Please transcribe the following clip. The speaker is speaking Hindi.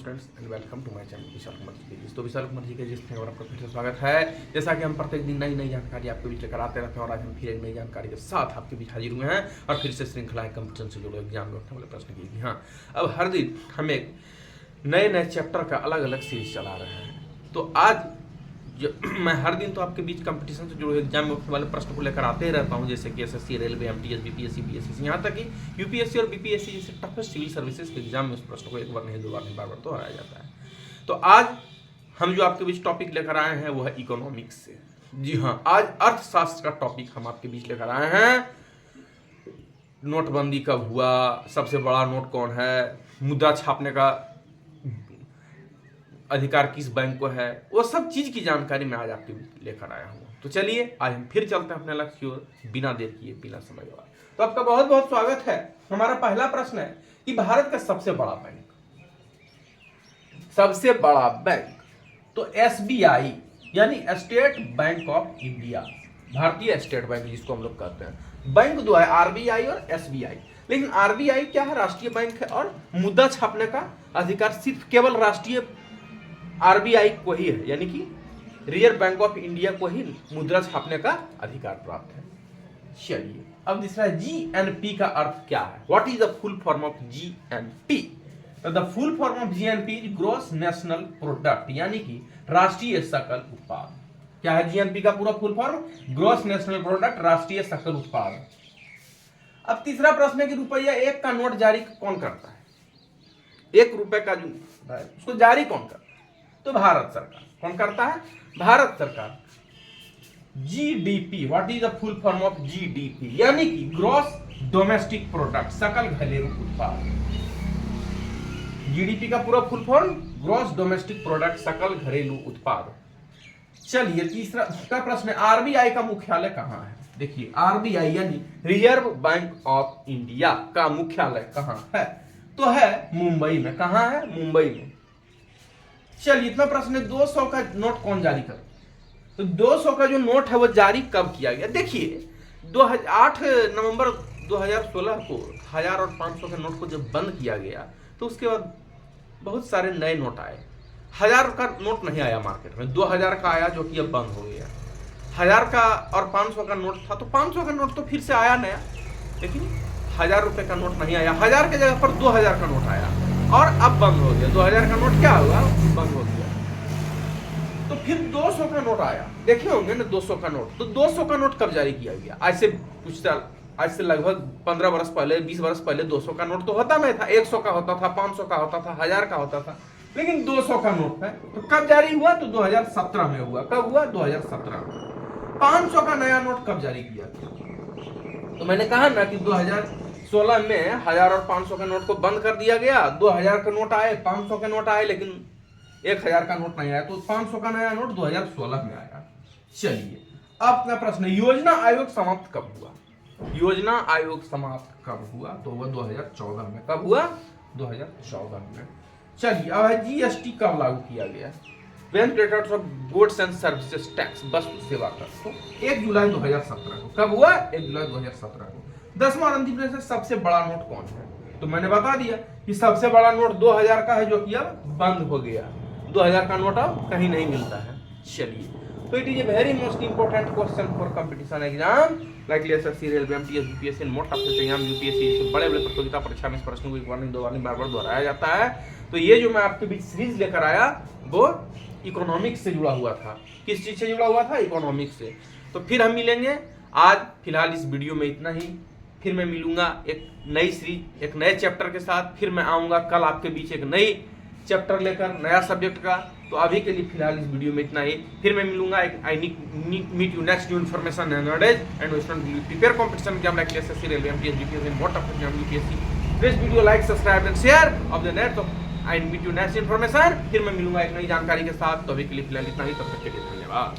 Students and welcome to my channel Vishal Kumar ji के। तो विशाल कुमार जी के जिसमें और आपका फिर से स्वागत है। जैसा कि हम प्रत्येक दिन नई जानकारी आपके बीच लेकर आते रहते हैं और आज हम फिर एक नई जानकारी के साथ आपके बीच हाजिर हुए हैं और फिर से श्रृंखला कंपटीशन से जुड़े एग्जाम में उठने वाले प्रश्न की। हाँ, अब हर दिन हम एक नए चैप्टर का अलग अलग सीरीज चला रहे हैं। तो आज मैं हर दिन तो आपके बीच कंपटीशन से जुड़े एग्जाम में उठने वाले प्रश्न को लेकर आते ही रहता हूं, जैसे कि SSC, railway, MTS, BPSC, BSc, यहाँ तक कि यूपीएससी और बीपीएससी जैसे टफेस्ट सिविल सर्विसेज के एग्जाम में उस प्रश्न को एक बार नहीं, दो बार नहीं, बार दोहराया जाता है। तो आज हम जो आपके बीच टॉपिक लेकर आए हैं वो है इकोनॉमिक्स से। जी हाँ, आज अर्थशास्त्र का टॉपिक हम आपके बीच लेकर आए हैं। नोटबंदी कब हुआ, सबसे बड़ा नोट कौन है, मुद्रा छापने का अधिकार किस बैंक को है, वो सब चीज की जानकारी मैं आज आपके लेकर आया हूँ। तो चलिए आज हम फिर चलते हैं अपने लक्ष्य की ओर, बिना देर किए बिना समय गवाए। तो आपका बहुत बहुत स्वागत है। हमारा पहला प्रश्न है कि भारत का सबसे बड़ा बैंक तो एसबीआई यानी स्टेट बैंक ऑफ इंडिया, भारतीय स्टेट बैंक जिसको हम लोग कहते हैं। बैंक दो है, आरबीआई और एसबीआई। लेकिन आरबीआई क्या है, राष्ट्रीय बैंक है और मुद्रा छापने का अधिकार सिर्फ केवल राष्ट्रीय आरबीआई को ही है, यानी कि रिजर्व बैंक ऑफ इंडिया को ही मुद्रा छापने का अधिकार प्राप्त है। चलिए अब दूसरा जीएनपी का अर्थ क्या है, what is the full form of GNP? The full form of GNP is gross national product, यानी कि राष्ट्रीय सकल उत्पाद। क्या है जीएनपी का पूरा full form? Gross national product, राष्ट्रीय सकल उत्पाद। अब तीसरा प्रश्न है कि रुपया एक का नोट जारी कौन करता है? 1 रुपए का जो है उसको जारी कौन करता है? तो भारत सरकार। कौन करता है? भारत सरकार। GDP, what is the full form of GDP? यानी कि ग्रॉस डोमेस्टिक प्रोडक्ट, सकल घरेलू उत्पाद। जीडीपी का पूरा full form gross domestic product, सकल घरेलू उत्पाद। चलिए तीसरा का प्रश्न है, आरबीआई का मुख्यालय कहाँ है? देखिए आरबीआई यानी रिजर्व बैंक ऑफ इंडिया का मुख्यालय कहाँ है? तो है मुंबई में। कहाँ है? मुंबई में। चलिए इतना प्रश्न है, 200 का नोट कौन जारी करे? तो 200 का जो नोट है वो जारी कब किया गया? देखिए 8 नवंबर 2016 को 1000 और 500 के नोट को जब बंद किया गया तो उसके बाद बहुत सारे नए नोट आए। 1000 का नोट नहीं आया मार्केट में, 2000 का आया जो कि अब बंद हो गया। 1000 का और 500 का नोट था तो 500 का नोट तो फिर से आया नया, लेकिन 1000 रुपए का नोट नहीं आया। 1000 के जगह पर 2000 का नोट आया और अब बंद हो गया। 2000 का नोट क्या हुआ? बंद हो गया। तो फिर 200 का नोट आया, देखे होंगे ना 200 का नोट। तो 200 का नोट कब जारी किया गया? आज से लगभग 15 वर्ष पहले, 20 वर्ष पहले 200 का नोट तो होता नहीं था। 100 का होता था, 500 का होता था, 1000 का होता था, लेकिन 200 का नोट है। तो कब जारी हुआ? तो 2017 में हुआ। कब हुआ? 2017 में। 500 का नया नोट कब जारी किया गया? तो मैंने कहा ना कि 2016 में 1000 और 500 के नोट को बंद कर दिया गया। 2000 के नोट आए, 500 के नोट आए, लेकिन 1000 का नोट नहीं आया। तो 500 का नया नोट 2016 में आया। चलिए अब अपना प्रश्न, योजना आयोग समाप्त कब हुआ? योजना आयोग समाप्त कब हुआ? तो वह 2014 में। कब हुआ? 2014 में। चलिए अब है जीएसटी कब लागू किया गया? When Returns of Goods and Services Tax, वस्तु सेवा कर, तो 1 जुलाई 2017 को। कब हुआ? 1 जुलाई 2017 को। 10वां और अंतिम प्रश्न, सबसे बड़ा नोट कौन है? तो मैंने बता दिया कि सबसे बड़ा नोट 2000 का है जो कि अब बंद हो गया। 2000 का नोट अब कहीं नहीं मिलता है। चलिए तो it is a very most important question for competition exam like SSC, railway, MTS, BPSC, most of the exam UPSC, बड़े बड़े प्रतियोगिता परीक्षा में इस प्रश्न को एक बार नहीं, दो बार नहीं, बार बार दोहराया जाता है। तो ये जो मैं आपके बीच सीरीज लेकर आया वो इकोनॉमिक्स से जुड़ा हुआ था। किस चीज से जुड़ा हुआ था? इकोनॉमिक्स से। तो फिर हम मिलेंगे। आज फिलहाल इस वीडियो में इतना ही। फिर मैं मिलूंगा एक नई सीरीज, एक नए चैप्टर के साथ। फिर मैं आऊंगा कल आपके बीच एक नई चैप्टर लेकर, नया सब्जेक्ट का। तो अभी के लिए फिलहाल इस वीडियो में इतना ही। फिर मैं मिलूंगा एक I meet you next new information and knowledge and student prepare competition exam like SSC, railway, MTS, BPSC, most of exam UPSC. Please video like, subscribe and share of the net. I meet you next information. फिर मैं मिलूंगा एक नई जानकारी के साथ। तो अभी के लिए फिलहाल इतना ही। तब तक के लिए धन्यवाद।